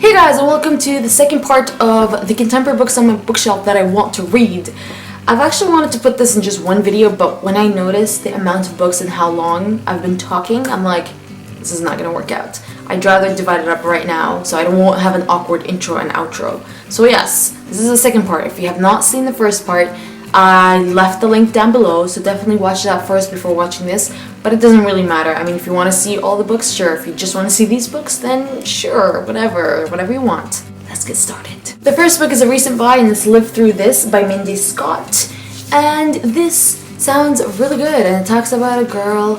Hey guys, and welcome to the second part of the contemporary books on my bookshelf that I want to read. I've actually wanted to put this in just one video, but when I noticed the amount of books and how long I've been talking, I'm like, this is not gonna work out. I'd rather divide it up right now so I won't have an awkward intro and outro. So yes, this is the second part. If you have not seen the first part, I left the link down below, so definitely watch that first before watching this, but it doesn't really matter. I mean, if you want to see all the books, sure. If you just want to see these books, then sure, whatever you want. Let's get started. The first book is a recent buy, and it's Live Through This by Mindy Scott, and this sounds really good, and it talks about a girl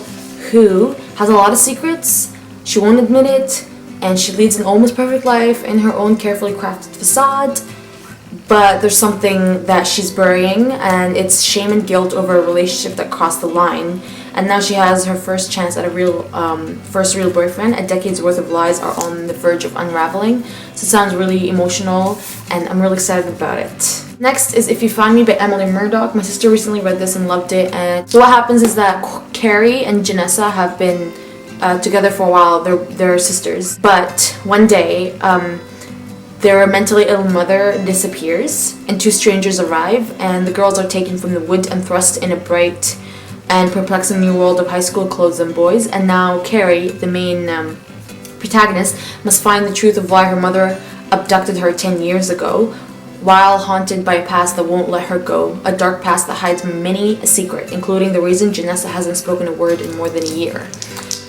who has a lot of secrets, she won't admit it, and she leads an almost perfect life in her own carefully crafted facade. But there's something that she's burying, and it's shame and guilt over a relationship that crossed the line. And now she has her first chance at a first real boyfriend. A decade's worth of lies are on the verge of unraveling. So it sounds really emotional, and I'm really excited about it. Next is If You Find Me by Emily Murdoch. My sister recently read this and loved it. And so what happens is that Carrie and Janessa have been together for a while. They're sisters. But one day, their mentally ill mother disappears, and two strangers arrive, and the girls are taken from the wood and thrust in a bright and perplexing new world of high school clothes and boys. And now Carrie, the main protagonist, must find the truth of why her mother abducted her 10 years ago, while haunted by a past that won't let her go, a dark past that hides many a secret, including the reason Janessa hasn't spoken a word in more than a year.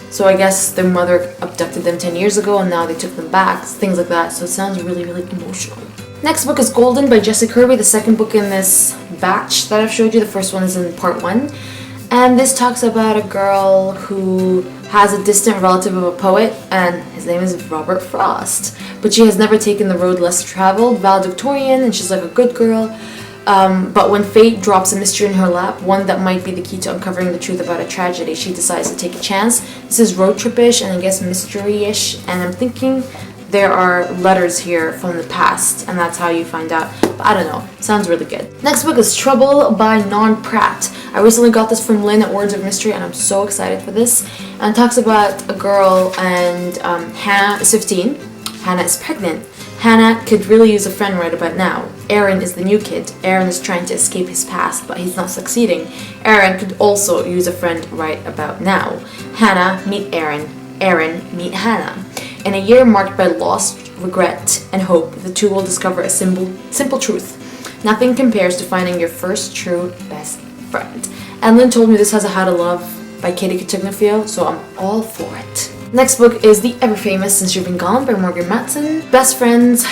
So I guess their mother abducted them 10 years ago and now they took them back, things like that. So it sounds really, really emotional. Next book is Golden by Jessica Kirby, the second book in this batch that I've showed you. The first one is in part 1. And this talks about a girl who has a distant relative of a poet, and his name is Robert Frost. But she has never taken the road less traveled, valedictorian, and she's like a good girl. But when fate drops a mystery in her lap, one that might be the key to uncovering the truth about a tragedy, she decides to take a chance. This is road trip-ish and I guess mystery-ish, and I'm thinking there are letters here from the past, and that's how you find out. But I don't know. Sounds really good. Next book is Trouble by Non Pratt. I recently got this from Lynn at Words of Mystery, and I'm so excited for this. And it talks about a girl, and Hannah is 15. Hannah is pregnant. Hannah could really use a friend right about now. Aaron is the new kid. Aaron is trying to escape his past, but he's not succeeding. Aaron could also use a friend right about now. Hannah, meet Aaron. Aaron, meet Hannah. In a year marked by loss, regret, and hope, the two will discover a simple truth. Nothing compares to finding your first true best friend. And Lynn told me this has a How to Love by Katie Katugna, so I'm all for it. Next book is The Ever Famous Since You've Been Gone by Morgan Matson. Best friends,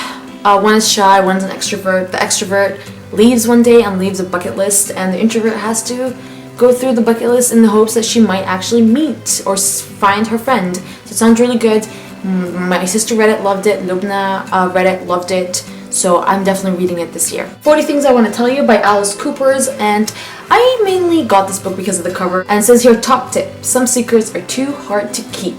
one is shy, one's an extrovert. The extrovert leaves one day and leaves a bucket list, and the introvert has to go through the bucket list in the hopes that she might actually meet or find her friend. So it sounds really good. My sister read it, loved it. Lubna read it, loved it. So I'm definitely reading it this year. 40 Things I Want to Tell You by Alice Coopers, and I mainly got this book because of the cover. And it says here, top tip, some secrets are too hard to keep.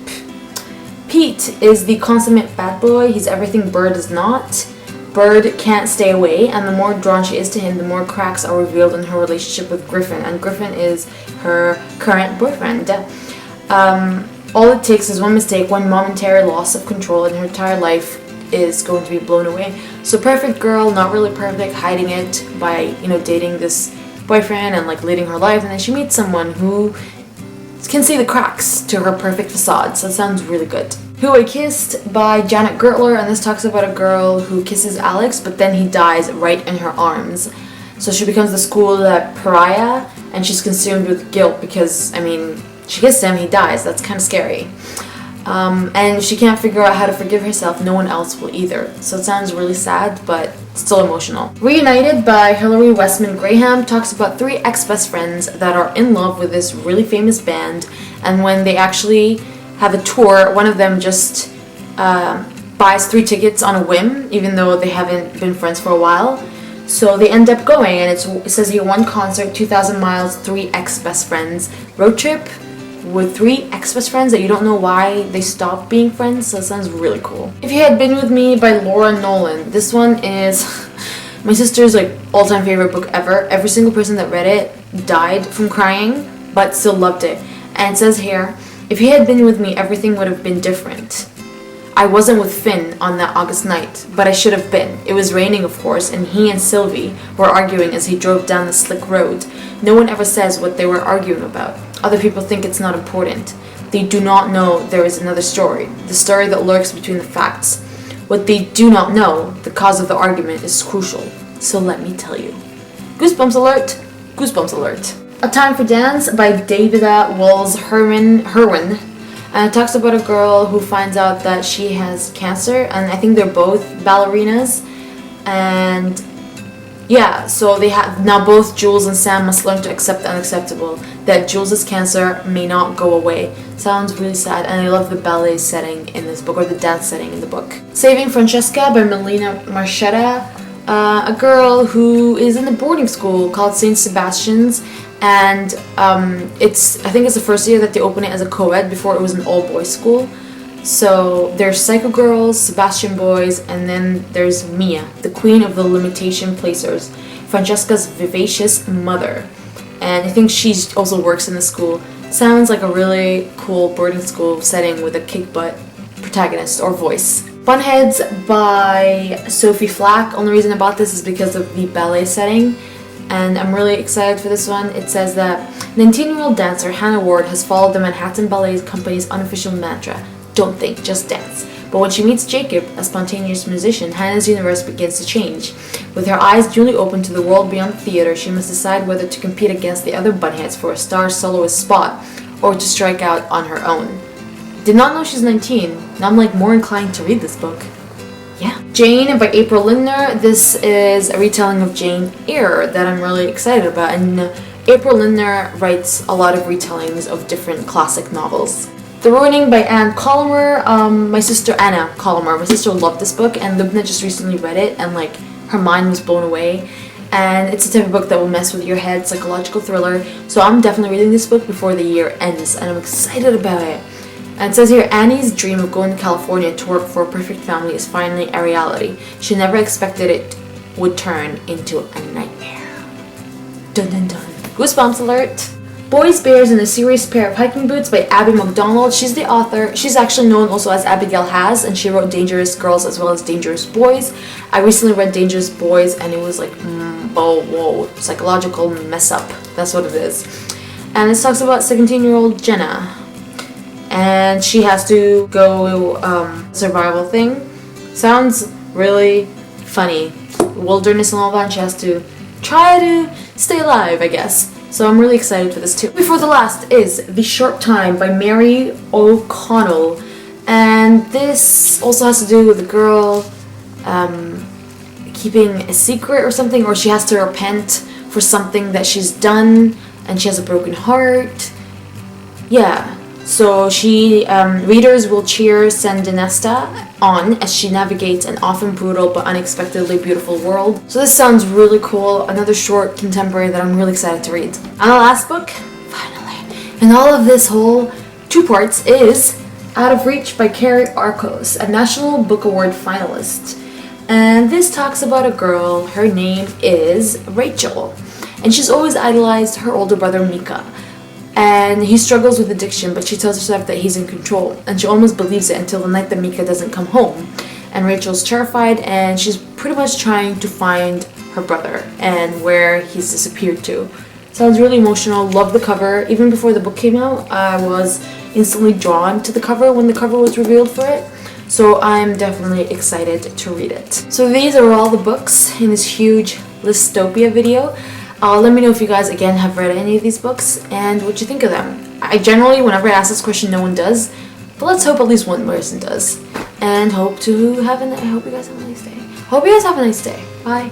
Pete is the consummate bad boy. He's everything Bird is not. Bird can't stay away, and the more drawn she is to him, the more cracks are revealed in her relationship with Griffin, and Griffin is her current boyfriend. All it takes is one mistake, one momentary loss of control, and her entire life is going to be blown away. So perfect girl, not really perfect, hiding it by, dating this boyfriend and like leading her life, and then she meets someone who can see the cracks to her perfect facade. So it sounds really good. Who I Kissed by Janet Gertler, and this talks about a girl who kisses Alex, but then he dies right in her arms. So she becomes the school pariah, and she's consumed with guilt because, she kissed him, he dies. That's kind of scary. And she can't figure out how to forgive herself. No one else will either. So it sounds really sad, but still emotional. Reunited by Hilary Westman Graham talks about 3 ex-best friends that are in love with this really famous band, and when they actually have a tour, one of them just buys 3 tickets on a whim, even though they haven't been friends for a while. So they end up going, and it says here, 1 concert, 2,000 miles, 3 ex-best friends. Road trip with 3 ex-best friends that you don't know why they stopped being friends, so it sounds really cool. If You Had Been With Me by Laura Nolan. This one is my sister's all-time favorite book ever. Every single person that read it died from crying, but still loved it. And it says here, if he had been with me, everything would have been different. I wasn't with Finn on that August night, but I should have been. It was raining, of course, and he and Sylvie were arguing as he drove down the slick road. No one ever says what they were arguing about. Other people think it's not important. They do not know there is another story, the story that lurks between the facts. What they do not know, the cause of the argument, is crucial. So let me tell you. Goosebumps alert! Goosebumps alert. A Time for Dance by Davida Walls Herwin. And it talks about a girl who finds out that she has cancer, and I think they're both ballerinas. And yeah, so they have now both Jules and Sam must learn to accept the unacceptable. That Jules' cancer may not go away. Sounds really sad, and I love the ballet setting in this book, or the dance setting in the book. Saving Francesca by Melina Marchetta. A girl who is in a boarding school called St. Sebastian's, and I think it's the first year that they open it as a co-ed. Before it was an all-boys school. So there's Psycho Girls, Sebastian Boys, and then there's Mia, the queen of the limitation placers, Francesca's vivacious mother. And I think she also works in the school. Sounds like a really cool boarding school setting with a kick-butt protagonist or voice. Bunheads by Sophie Flack. Only reason I bought this is because of the ballet setting, and I'm really excited for this one. It says that 19-year-old dancer Hannah Ward has followed the Manhattan Ballet Company's unofficial mantra, don't think, just dance. But when she meets Jacob, a spontaneous musician, Hannah's universe begins to change. With her eyes duly open to the world beyond the theater, she must decide whether to compete against the other bunheads for a star soloist spot, or to strike out on her own. Did not know she's 19. Now I'm like more inclined to read this book. Yeah. Jane by April Lindner. This is a retelling of Jane Eyre that I'm really excited about. And April Lindner writes a lot of retellings of different classic novels. The Ruining by Anne Colomer. My sister Anna Colomer. My sister loved this book, and Lubna just recently read it, and like her mind was blown away. And it's the type of book that will mess with your head, psychological thriller. So I'm definitely reading this book before the year ends, and I'm excited about it. And it says here, Annie's dream of going to California to work for a perfect family is finally a reality. She never expected it would turn into a nightmare. Dun dun dun. Goosebumps alert. Boys, Bears, and a Serious Pair of Hiking Boots by Abby McDonald. She's the author. She's actually known also as Abigail Has, and she wrote Dangerous Girls as well as Dangerous Boys. I recently read Dangerous Boys, and it was like, whoa, psychological mess up. That's what it is. And this talks about 17-year-old Jenna. And she has to go survival thing. Sounds really funny. Wilderness and all that, and she has to try to stay alive, I guess. So I'm really excited for this too. Before the last is The Short Time by Mary O'Connell. And this also has to do with a girl keeping a secret or something, or she has to repent for something that she's done, and she has a broken heart. Yeah. So readers will cheer Sandinista on as she navigates an often brutal but unexpectedly beautiful world. So this sounds really cool. Another short contemporary that I'm really excited to read. And the last book, finally, in all of this whole 2 parts, is Out of Reach by Carrie Arcos, a National Book Award finalist. And this talks about a girl. Her name is Rachel, and she's always idolized her older brother Mika. And he struggles with addiction, but she tells herself that he's in control, and she almost believes it until the night that Mika doesn't come home. And Rachel's terrified, and she's pretty much trying to find her brother and where he's disappeared to. Sounds really emotional. Love the cover. Even before the book came out, I was instantly drawn to the cover when the cover was revealed for it. So I'm definitely excited to read it. So these are all the books in this huge Listopia video. Let me know if you guys, again, have read any of these books and what you think of them. I generally, whenever I ask this question, no one does. But let's hope at least one person does. And I hope you guys have a nice day. Hope you guys have a nice day. Bye.